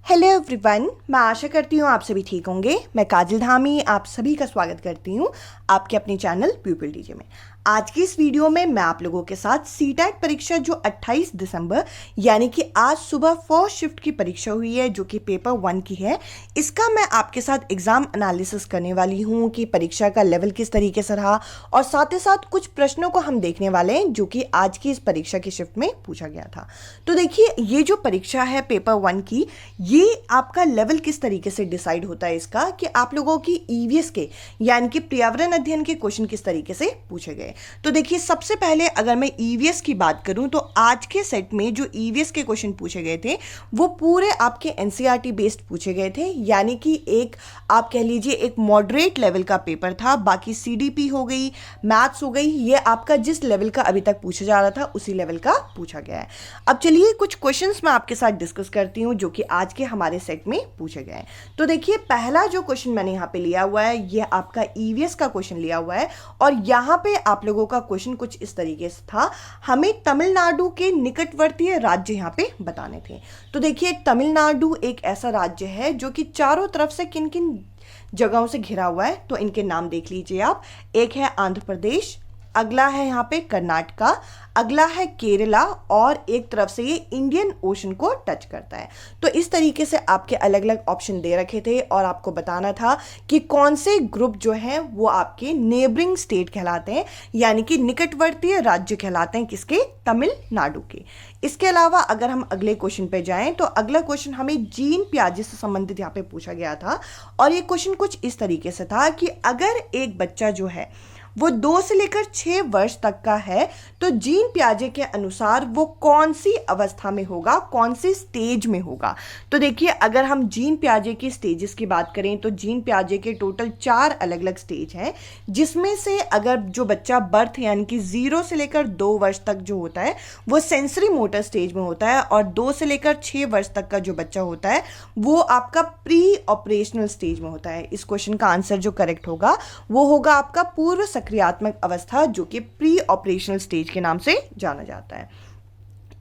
Hello everyone, मैं आशा करती हूँ आप सभी ठीक होंगे। मैं काजल धामी आप सभी का स्वागत करती हूँ आपके अपने चैनल प्यूपिल डीजे में। आज की इस वीडियो में मैं आप लोगों के साथ सीटेट परीक्षा जो 28 दिसंबर यानी कि आज सुबह फर्स्ट शिफ्ट की परीक्षा हुई है जो कि पेपर 1 की है, इसका मैं आपके साथ एग्जाम एनालिसिस करने वाली हूँ कि परीक्षा का लेवल किस तरीके से रहा और साथ ही साथ कुछ प्रश्नों को हम देखने वाले हैं जो कि आज की इस परीक्षा की शिफ्ट में पूछा गया था। तो देखिए, ये जो परीक्षा है पेपर 1 की, ये आपका लेवल किस तरीके से डिसाइड होता है इसका कि आप लोगों की ईवीएस के यानी कि पर्यावरण अध्ययन के क्वेश्चन किस तरीके से पूछे गए। तो देखिए, सबसे पहले अगर मैं ईवीएस की बात करूं तो आज के सेट में जो ईवीएस के क्वेश्चन पूछे गए थे वो पूरे आपके एनसीईआरटी बेस्ड पूछे गए थे, यानी कि एक आप कह लीजिए एक मॉडरेट लेवल का पेपर था। बाकी सीडीपी हो गई, मैथ्स हो गई, ये आपका जिस लेवल का अभी तक पूछा जा रहा था उसी लेवल का पूछा गया है। अब चलिए कुछ क्वेश्चंस मैं आपके साथ डिस्कस करती हूँ जो कि आज के हमारे सेट में पूछे गए। तो देखिए, पहला जो क्वेश्चन मैंने यहाँ पे लिया हुआ है ये आपका ईवीएस का क्वेश्चन लिया हुआ है और यहाँ पे आप लोगों का क्वेश्चन कुछ इस तरीके से था, हमें तमिलनाडु के निकटवर्ती राज्य यहाँ पे बताने थे। तो देखिए, तमिलनाडु एक ऐसा राज्य है जो कि चारों तरफ से किन किन जगहों से घिरा हुआ है, तो इनके नाम देख लीजिए आप। एक है आंध्र प्रदेश, अगला है यहाँ पे कर्नाटका, अगला है केरला और एक तरफ से ये इंडियन ओशन को टच करता है। तो इस तरीके से आपके अलग अलग ऑप्शन दे रखे थे और आपको बताना था कि कौन से ग्रुप जो है वो आपके नेबरिंग स्टेट कहलाते हैं, यानी कि निकटवर्ती राज्य कहलाते हैं किसके, तमिलनाडु के। इसके अलावा अगर हम अगले क्वेश्चन पे जाएं तो अगला क्वेश्चन हमें जीन पियाजे से संबंधित यहाँ पे पूछा गया था और ये क्वेश्चन कुछ इस तरीके से था कि अगर एक बच्चा जो है वो 2 से लेकर 6 वर्ष तक का है तो जीन पियाजे के अनुसार वो कौन सी अवस्था में होगा, कौन सी स्टेज में होगा। तो देखिए, अगर हम जीन पियाजे की स्टेजेस की बात करें तो जीन पियाजे के टोटल 4 अलग अलग स्टेज हैं, जिसमें से अगर जो बच्चा बर्थ यानी कि 0 से लेकर 2 वर्ष तक जो होता है वो सेंसरी मोटर स्टेज में होता है और 2 से लेकर 6 वर्ष तक का जो बच्चा होता है वो आपका प्री ऑपरेशनल स्टेज में होता है। इस क्वेश्चन का आंसर जो करेक्ट होगा वो होगा आपका पूर्व सक्रियात्मक अवस्था जो कि प्री ऑपरेशनल स्टेज के नाम से जाना जाता है।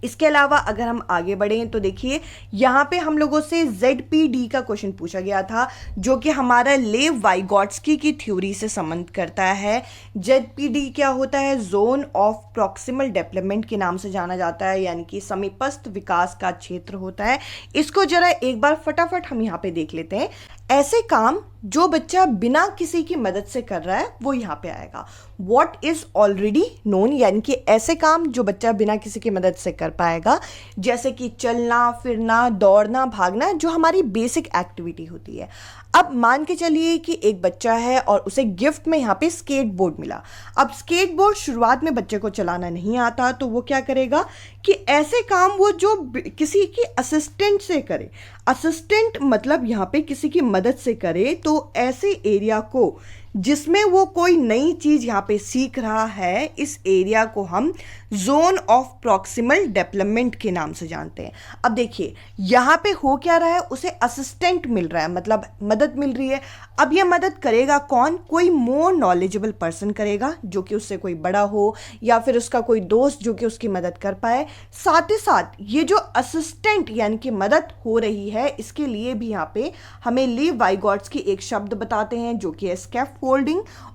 इसके अलावा अगर हम आगे बढ़ें तो देखिए, यहाँ पे हम लोगों से ZPD का क्वेश्चन पूछा गया था जो कि हमारा लेव वाइगॉट्स्की की थ्योरी से संबंध करता है। ZPD क्या होता है, जोन ऑफ प्रॉक्सिमल डेवलपमेंट के नाम से जाना जाता है, यानी कि समीपस्थ विकास का क्षेत्र होता है। इसको जरा एक बार फटाफट हम यहाँ पे देख लेते हैं। ऐसे काम जो बच्चा बिना किसी की मदद से कर रहा है वो यहाँ पे आएगा। वॉट इज ऑलरेडी नोन, यानी कि ऐसे काम जो बच्चा बिना किसी की मदद से कर पाएगा, जैसे कि चलना फिरना, दौड़ना, भागना, जो हमारी बेसिक एक्टिविटी होती है। अब मान के चलिए कि एक बच्चा है और उसे गिफ्ट में यहाँ पे स्केट बोर्ड मिला। अब स्केट बोर्ड शुरुआत में बच्चे को चलाना नहीं आता तो वो क्या करेगा कि ऐसे काम वो जो किसी की असिस्टेंट से करे, असिस्टेंट मतलब यहाँ पे किसी की मदद से करे, तो ऐसे एरिया को जिसमें वो कोई नई चीज यहाँ पे सीख रहा है, इस एरिया को हम जोन ऑफ प्रॉक्सिमल डेवलपमेंट के नाम से जानते हैं। अब देखिए, यहाँ पे हो क्या रहा है, उसे असिस्टेंट मिल रहा है, मतलब मदद मिल रही है। अब ये मदद करेगा कौन, कोई मोर नॉलेजेबल पर्सन करेगा जो कि उससे कोई बड़ा हो या फिर उसका कोई दोस्त जो कि उसकी मदद कर पाए। साथ ही साथ ये जो असिस्टेंट यानी कि मदद हो रही है, इसके लिए भी यहाँ पे हमें लीव वाइगॉट्स्की एक शब्द बताते हैं जो कि है स्कैफोल्डिंग।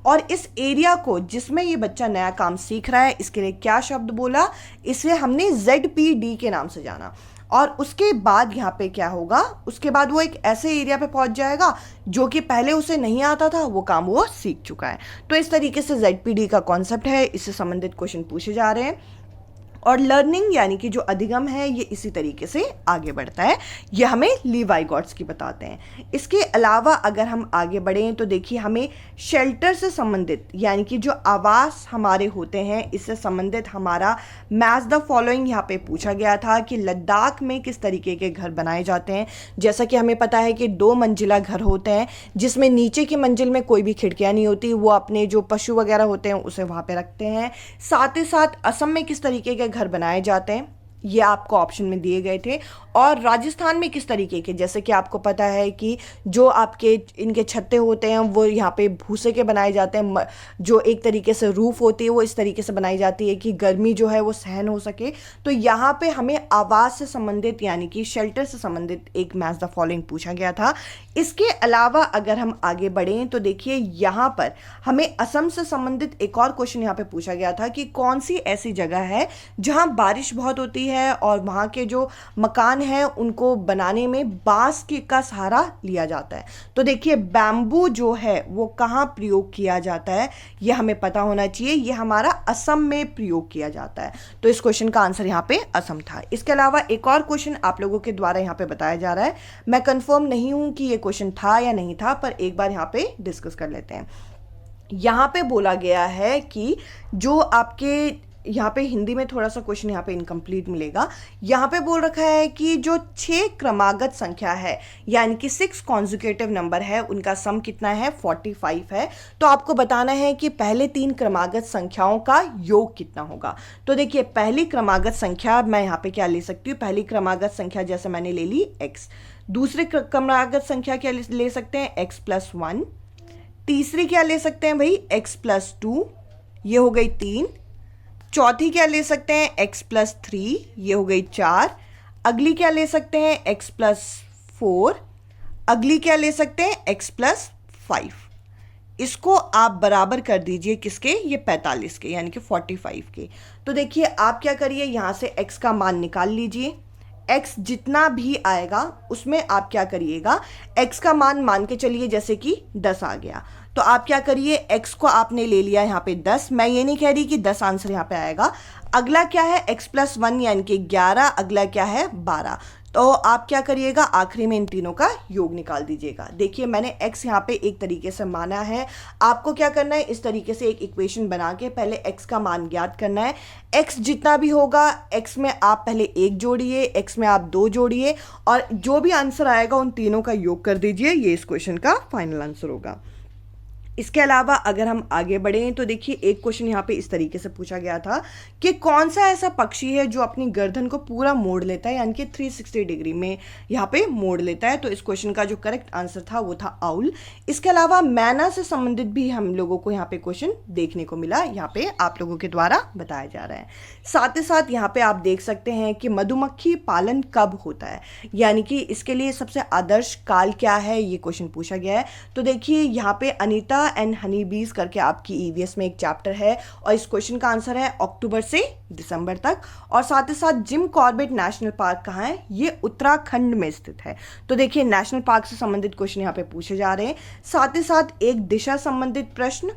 और इस एरिया को जिसमें ये बच्चा नया काम सीख रहा है, इसके लिए क्या शब्द बोला, इसे हमने ZPD के नाम से जाना। और उसके बाद यहाँ पे क्या होगा, उसके बाद वो एक ऐसे एरिया पे पहुंच जाएगा जो कि पहले उसे नहीं आता था, वो काम वो सीख चुका है। तो इस तरीके से ZPD का कॉन्सेप्ट है, इससे संबंधित क्वेश्चन पूछे जा रहे हैं। और लर्निंग यानी कि जो अधिगम है ये इसी तरीके से आगे बढ़ता है, ये हमें लीव वाइगॉट्स्की बताते हैं। इसके अलावा अगर हम आगे बढ़ें तो देखिए, हमें शेल्टर से संबंधित यानी कि जो आवास हमारे होते हैं इससे संबंधित हमारा मैच द फॉलोइंग यहाँ पे पूछा गया था कि लद्दाख में किस तरीके के घर बनाए जाते हैं। जैसा कि हमें पता है कि 2 मंजिला घर होते हैं जिसमें नीचे की मंजिल में कोई भी खिड़कियाँ नहीं होती, वो अपने जो पशु वगैरह होते हैं उसे वहाँ पे रखते हैं। साथ ही साथ असम में किस तरीके के घर बनाए जाते हैं, ये आपको ऑप्शन में दिए गए थे। और राजस्थान में किस तरीके के, जैसे कि आपको पता है कि जो आपके इनके छत्ते होते हैं वो यहाँ पे भूसे के बनाए जाते हैं, जो एक तरीके से रूफ होती है वो इस तरीके से बनाई जाती है कि गर्मी जो है वो सहन हो सके। तो यहाँ पे हमें आवास से संबंधित यानी कि शेल्टर से संबंधित एक मैच द फॉलोइंग पूछा गया था। इसके अलावा अगर हम आगे बढ़ें तो देखिए यहाँ पर हमें असम से संबंधित एक और क्वेश्चन यहाँ पे पूछा गया था कि कौन सी ऐसी जगह है जहाँ बारिश बहुत होती है और वहाँ के जो मकान हैं उनको बनाने में बांस का सहारा लिया जाता है। तो देखिए बैम्बू जो है वो कहाँ प्रयोग किया जाता है ये हमें पता होना चाहिए। ये हमारा असम में प्रयोग किया जाता है। तो इस क्वेश्चन का आंसर यहाँ पे असम था। इसके अलावा एक और क्वेश्चन आप लोगों के द्वारा यहाँ पे बताया जा रहा है। मैं कंफर्म नहीं हूँ कि ये क्वेश्चन था या नहीं था, पर एक बार यहाँ पे डिस्कस कर लेते हैं। यहाँ पे बोला गया है कि जो आपके यहाँ पे हिंदी में थोड़ा सा क्वेश्चन यहाँ पे इनकम्प्लीट मिलेगा। यहाँ पे बोल रखा है कि जो 6 क्रमागत संख्या है यानी कि 6 कॉन्जुगेटिव नंबर है उनका सम कितना है, 45 है। तो आपको बताना है कि पहले 3 क्रमागत संख्याओं का योग कितना होगा। तो देखिए पहली क्रमागत संख्या मैं यहाँ पे क्या ले सकती हूँ, पहली क्रमागत संख्या जैसे मैंने ले ली x। दूसरी क्रमागत संख्या क्या ले सकते हैं, x+1। तीसरी क्या ले सकते हैं भाई, x+2, ये हो गई 3। चौथी क्या ले सकते हैं, x+3, ये हो गई 4। अगली क्या ले सकते हैं, x+4। अगली क्या ले सकते हैं, x+5। इसको आप बराबर कर दीजिए किसके, ये 45 के यानी कि 45 के। तो देखिए आप क्या करिए, यहाँ से x का मान निकाल लीजिए। x जितना भी आएगा उसमें आप क्या करिएगा, x का मान के चलिए जैसे कि 10 आ गया तो आप क्या करिए, x को आपने ले लिया यहाँ पे 10। मैं ये नहीं कह रही कि 10 आंसर यहाँ पे आएगा। अगला क्या है, x+1 यानी कि 11। अगला क्या है, 12। तो आप क्या करिएगा, आखिरी में इन तीनों का योग निकाल दीजिएगा। देखिए मैंने x यहाँ पे एक तरीके से माना है। आपको क्या करना है, इस तरीके से एक इक्वेशन बना के पहले x का मान ज्ञात करना है। x जितना भी होगा x में आप पहले 1 जोड़िए, x में आप 2 जोड़िए और जो भी आंसर आएगा उन तीनों का योग कर दीजिए। ये इस क्वेश्चन का फाइनल आंसर होगा। इसके अलावा अगर हम आगे बढ़ें तो देखिए एक क्वेश्चन यहाँ पे इस तरीके से पूछा गया था कि कौन सा ऐसा पक्षी है जो अपनी गर्दन को पूरा मोड़ लेता है यानी कि 360 डिग्री में यहाँ पे मोड़ लेता है। तो इस क्वेश्चन का जो करेक्ट आंसर था वो था आउल। इसके अलावा मैना से संबंधित भी हम लोगों को यहाँ पे क्वेश्चन देखने को मिला, यहाँ पे आप लोगों के द्वारा बताया जा रहा है। साथ ही साथ यहाँ पे आप देख सकते हैं कि मधुमक्खी पालन कब होता है यानी कि इसके लिए सबसे आदर्श काल क्या है, ये क्वेश्चन पूछा गया है। तो देखिए यहाँ पे अनीता एंड हनी बीज करके आपकी ईवीएस में एक चैप्टर है और इस क्वेश्चन का आंसर है अक्टूबर से दिसंबर तक। और साथ ही साथ जिम कॉर्बेट नेशनल पार्क कहाँ है, ये उत्तराखंड में स्थित है। तो देखिए नेशनल पार्क से संबंधित क्वेश्चन यहाँ पे पूछे जा रहे हैं। साथ ही साथ एक दिशा संबंधित प्रश्न।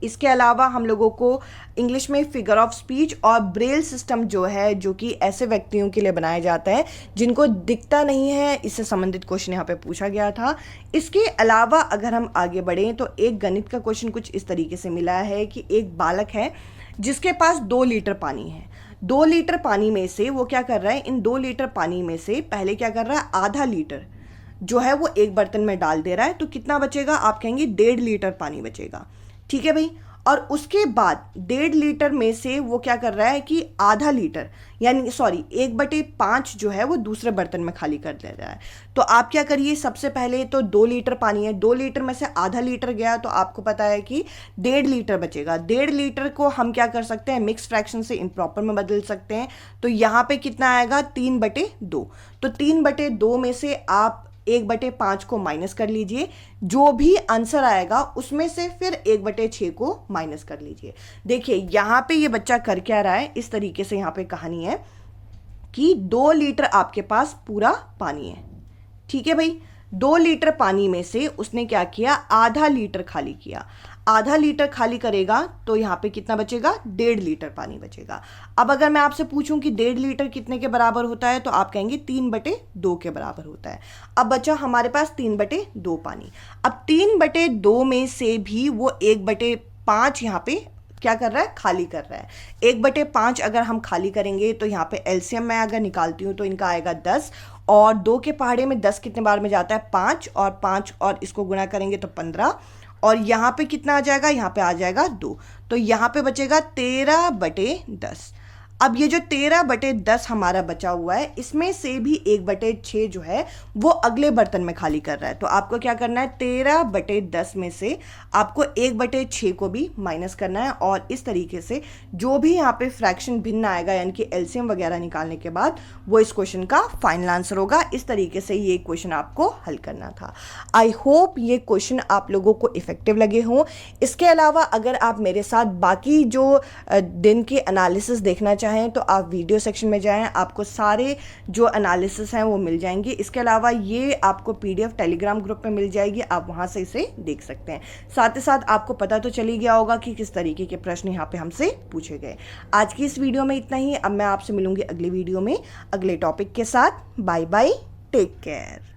इसके अलावा हम लोगों को इंग्लिश में फिगर ऑफ स्पीच और ब्रेल सिस्टम जो है, जो कि ऐसे व्यक्तियों के लिए बनाया जाता है जिनको दिखता नहीं है, इससे संबंधित क्वेश्चन यहाँ पे पूछा गया था। इसके अलावा अगर हम आगे बढ़ें तो एक गणित का क्वेश्चन कुछ इस तरीके से मिला है कि एक बालक है जिसके पास 2 लीटर पानी है। 2 लीटर पानी में से वो क्या कर रहा है, इन 2 लीटर पानी में से पहले क्या कर रहा है, आधा लीटर जो है वो एक बर्तन में डाल दे रहा है। तो कितना बचेगा, आप कहेंगे 1.5 लीटर पानी बचेगा, ठीक है भाई। और उसके बाद 1.5 लीटर में से वो क्या कर रहा है कि आधा लीटर यानी 1/5 जो है वो दूसरे बर्तन में खाली कर दे रहा है। तो आप क्या करिए, सबसे पहले तो 2 लीटर पानी है, 2 लीटर में से आधा लीटर गया तो आपको पता है कि 1.5 लीटर बचेगा। 1.5 लीटर को हम क्या कर सकते हैं, मिक्स फ्रैक्शन से इम्प्रॉपर में बदल सकते हैं। तो यहाँ पे कितना आएगा, 3/2। तो 3/2 में से आप 1/5 को माइनस कर लीजिए, जो भी आंसर आएगा उसमें से फिर 1/6 को माइनस कर लीजिए। देखिए यहाँ पे ये बच्चा कर क्या रहा है, इस तरीके से यहाँ पे कहानी है कि 2 लीटर आपके पास पूरा पानी है, ठीक है भाई। 2 लीटर पानी में से उसने क्या किया, आधा लीटर खाली किया। आधा लीटर खाली करेगा तो यहाँ पे कितना बचेगा, 1.5 लीटर पानी बचेगा। अब अगर मैं आपसे पूछूं कि 1.5 लीटर कितने के बराबर होता है तो आप कहेंगे 3/2 के बराबर होता है। अब बचा हमारे पास 3/2 पानी। अब 3/2 में से भी वो 1/5 यहाँ पे क्या कर रहा है, खाली कर रहा है। 1/5 अगर हम खाली करेंगे तो यहाँ पे एलसीएम में अगर निकालती हूँ तो इनका आएगा 10 और 2 के पहाड़े में 10 कितने बार में जाता है, 5 और इसको गुणा करेंगे तो 15 और यहाँ पे कितना आ जाएगा, यहाँ पे आ जाएगा 2। तो यहाँ पे बचेगा 13/10। अब ये जो 13/10 हमारा बचा हुआ है, इसमें से भी 1/6 जो है वो अगले बर्तन में खाली कर रहा है। तो आपको क्या करना है, 13/10 में से आपको 1/6 को भी माइनस करना है, और इस तरीके से जो भी यहाँ पे फ्रैक्शन भिन्न आएगा, यानी कि एलसीएम वगैरह निकालने के बाद, वो इस क्वेश्चन का फाइनल आंसर होगा। इस तरीके से ये क्वेश्चन आपको हल करना था। आई होप ये क्वेश्चन आप लोगों को इफेक्टिव लगे हों। इसके अलावा अगर आप मेरे साथ बाकी जो दिन के एनालिसिस देखना चाहें तो आप वीडियो सेक्शन में जाएं, आपको सारे जो एनालिसिस हैं वो मिल जाएंगे। इसके अलावा ये आपको पीडीएफ टेलीग्राम ग्रुप में मिल जाएगी, आप वहाँ से इसे देख सकते हैं। साथ ही साथ आपको पता तो चल ही गया होगा कि किस तरीके के प्रश्न यहाँ पे हमसे पूछे गए। आज की इस वीडियो में इतना ही। अब मैं आपसे मिलूंगी अगली वीडियो में अगले टॉपिक के साथ। Bye bye, take care.